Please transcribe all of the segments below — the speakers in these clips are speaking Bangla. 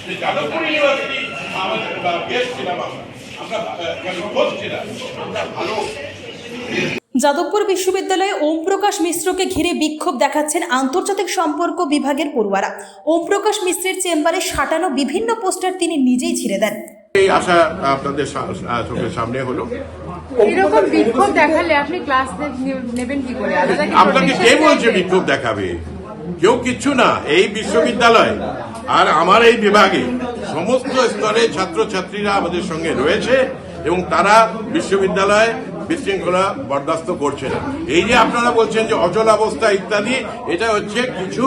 যে যাদবপুর ইউনিভার্সিটি আমাদের গেস্ট ছিলাম আমরা হোস্ট ছিলাম, আমরা ভালো। যাদবপুর বিশ্ববিদ্যালয়ে ওম প্রকাশ মিশ্রকে ঘিরে বিক্ষোভ দেখাচ্ছেন আন্তর্জাতিক সম্পর্ক বিভাগের পড়ুয়ারা। ওম প্রকাশ মিশ্রের চেম্বারে সাঁটানো বিভিন্ন পোস্টার তিনি নিজেই ছিঁড়ে দেন। এই আশা আপনাদের চোখের সামনে হলো। এরকম বিক্ষোভ দেখালে আপনি ক্লাস নেবেন কি করে? আপনাকে কে বলছে বিক্ষোভ দেখাবে? কেউ কিচ্ছু না। এই বিশ্ববিদ্যালয় আর আমার এই বিভাগে সমস্ত স্তরের ছাত্রছাত্রীরা আমাদের সঙ্গে রয়েছে এবং তারা বিশ্ববিদ্যালয় বিশৃঙ্খলা বরদাস্ত করছে না। এই যে আপনারা বলছেন যে অচল অবস্থা ইত্যাদি, এটা হচ্ছে কিছু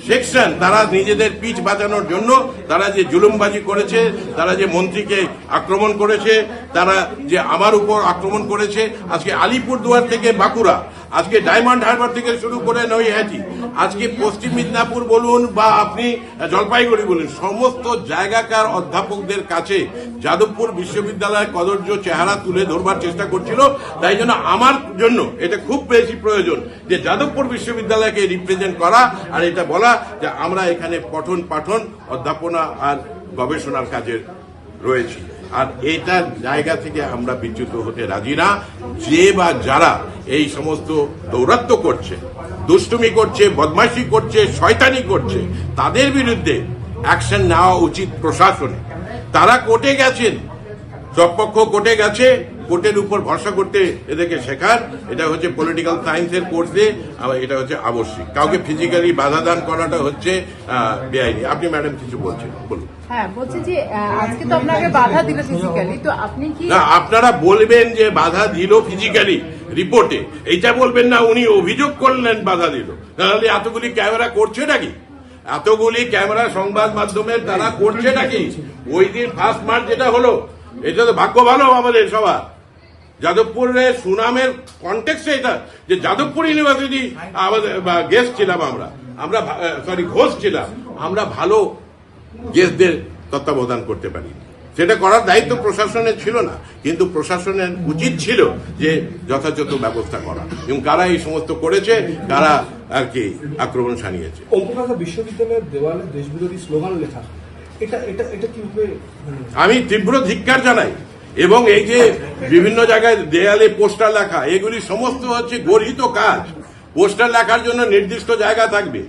সেকশন তারা নিজেদের পিচ বাঁচানোর জন্য তারা যে জুলুমবাজি করেছে, তারা যে মন্ত্রীকে আক্রমণ করেছে, তারা যে আমার উপর আক্রমণ করেছে, আজকে আলিপুরদুয়ার থেকে বাঁকুড়া, আজকে ডায়মন্ড হারবার থেকে শুরু করে নৈহাটি, আজকে পশ্চিম মিদনাপুর বলুন বা আপনি জলপাইগুড়ি বলুন, সমস্ত জায়গাকার অধ্যাপকদের কাছে যাদবপুর বিশ্ববিদ্যালয়ের কদর্য চেহারা তুলে ধরবার চেষ্টা করছিল। তাই জন্য আমার জন্য এটা খুব বেশি প্রয়োজন যে যাদবপুর বিশ্ববিদ্যালয়কে রিপ্রেজেন্ট করা আর এটা বলা যে আমরা এখানে পঠন পাঠন অধ্যাপনা আর গবেষণার কাজে রয়েছি। আর এইটার জায়গা থেকে আমরা বিচ্যুত হতে রাজি না। যে বা যারা এই সমস্ত দৌরাত্ম্য করছে, দুষ্টুমি করছে, বদমাইশি করছে, শয়তানি করছে, তাদের বিরুদ্ধে অ্যাকশন নেওয়া উচিত প্রশাসনে। তারা কোর্টে গেছেন, সব পক্ষ কোর্টে গেছে, কোর্টের উপর ভরসা করতে এদেরকে শেখার। এটা হচ্ছে পলিটিক্যাল সায়েন্সের কোর্সে, এটা হচ্ছে আবশ্যিক। কাউকে ফিজিক্যালি বাধা দান করাটা হচ্ছে বেআইনি। আপনি ম্যাডাম কিছু বলছেন, বলুন। হ্যাঁ, বলছি যে আজকে তো আপনাকে বাধা দিল ফিজিক্যালি, তো আপনি কি না আপনারা বলবেন যে বাধা দিল ফিজিক্যালি রিপোর্টে, এইটা বলবেন না উনি অভিযোগ করলেন বাধা দিল। তাহলে এতগুলি ক্যামেরা করছে নাকি? এতগুলি ক্যামেরা সংবাদ মাধ্যমের তারা করছে নাকি? ওই দিন ফার্স্ট মার্চ যেটা হলো, এটা তো ভাগ্য ভালো আমাদের সবার। যাদবপুরের সুনামের কনটেক্সটে এটা যে যাদবপুর ইউনিভার্সিটি আমাদের গেস্ট ছিলাম, আমরা হোস্ট ছিলাম, আমরা ভালো গেস্টদের তত্ত্বাবধান করতে পারি। সেটা করার দায়িত্ব প্রশাসনের ছিল না, কিন্তু প্রশাসনের উচিত ছিল যে যথাযথ ব্যবস্থা করা। এবং কারা এই সমস্ত করেছে, কারা আর কি আক্রমণ শানিয়েছে। ওম প্রকাশ বিশ্ববিদ্যালয়ের দেওয়ালে দেশবিরোধী স্লোগান লেখা, এটা কিভাবে? আমি তীব্র ধিক্কার জানাই। এবং এই যে বিভিন্ন জায়গায় দেয়ালে পোস্টার লেখা, এগুলি সমস্ত হচ্ছে গর্হিত কাজ। পোস্টার লেখার জন্য নির্দিষ্ট জায়গা থাকবে।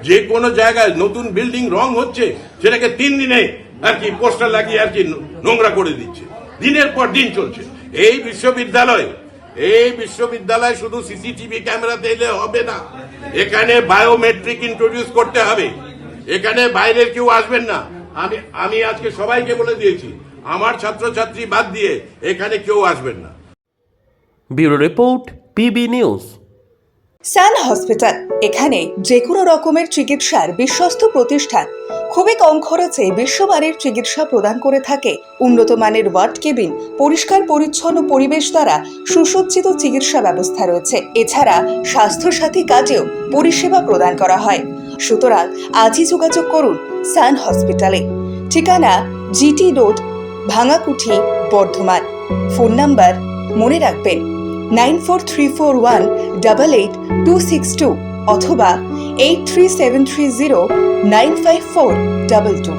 যে কোনো জায়গায় নতুন বিল্ডিং রং হচ্ছে, সেটাকে 3 দিনে আর কি পোস্টার লাগিয়ে আর কি নোংরা করে দিচ্ছে, দিনের পর দিন চলছে। এই বিশ্ববিদ্যালয় শুধু সিসিটিভি ক্যামেরাতে এলে হবে না, এখানে বায়োমেট্রিক ইন্ট্রোডিউস করতে হবে। এখানে বাইরের কেউ আসবেন না। আমি আজকে সবাইকে বলে দিয়েছি, আমার ছাত্রছাত্রী বাদ দিয়ে এখানে কেউ আসবেন না। Bureau report, PB news. Sun hospital, এখানে যে কোনো রকমের চিকিৎসার বিশ্বস্ত প্রতিষ্ঠান। খুবই কম খরচে বিশ্বমানের চিকিৎসা প্রদান করে থাকে। উন্নত মানের ওয়ার্ড কেবিন, পরিষ্কার পরিচ্ছন্ন পরিবেশ দ্বারা সুসজ্জিত চিকিৎসা ব্যবস্থা রয়েছে। এছাড়া স্বাস্থ্যসাথী কাজেও পরিষেবা প্রদান করা হয়। সুতরাং আজই যোগাযোগ করুন সান হসপিটালে। ঠিকানা GT road, Bhangakuthi, Bardhaman. Phone number মনে রাখবেন 9434188262 অথবা 83730954222।